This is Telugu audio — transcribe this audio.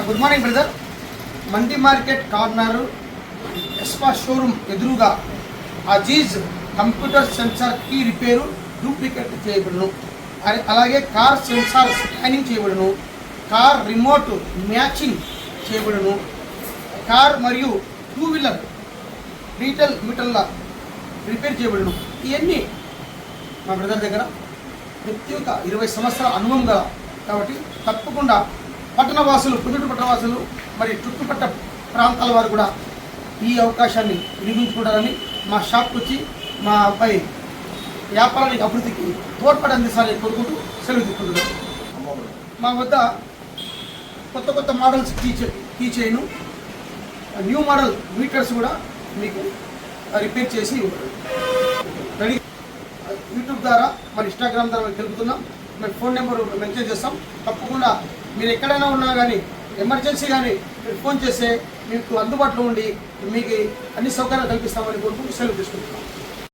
Good morning brother. Mandi market corner ఎస్పా షోరూమ్ ఎదురుగా Aziz computer sensor key repair duplicate చేయబడును. అలాగే కార్ సెన్సార్ స్కానింగ్ చేయబడును, కార్ రిమోట్ మ్యాచింగ్ చేయబడును, కార్ మరియు 2 వీలర్ డీటెయిల్ మీటర్ల రిపేర్ చేయబడును. ఇవన్నీ మా బ్రదర్ దగ్గర ప్రత్యేక 20 సంవత్సరాల అనుభవం గల కాబట్టి తప్పకుండా పట్టణవాసులు, పుదుటి పట్టణవాసులు మరి చుట్టుపట్ల ప్రాంతాల వారు కూడా ఈ అవకాశాన్ని వినియోగించుకుంటారని మా షాప్కి వచ్చి మా అబ్బాయి వ్యాపారానికి అభివృద్ధికి తోడ్పడి అందిస్తారని కోరుకుంటూ సెలవు తీసుకుంటున్నారు. మా వద్ద కొత్త కొత్త మోడల్స్ కీ చైను, న్యూ మోడల్ మీటర్స్ కూడా మీకు రిపేర్ చేసి రెడీ. యూట్యూబ్ ద్వారా మరి ఇన్స్టాగ్రామ్ ద్వారా మేము తెలుపుతున్నాం. మేము ఫోన్ నెంబర్ మెన్షన్ చేస్తాం. తప్పకుండా మీరు ఎక్కడైనా ఉన్నా కానీ ఎమర్జెన్సీ కానీ మీరు ఫోన్ చేస్తే మీకు అందుబాటులో ఉండి మీకు అన్ని సౌకర్యాలు కల్పిస్తామని కోరుకుంటూ సెలవు తీసుకుంటున్నాం.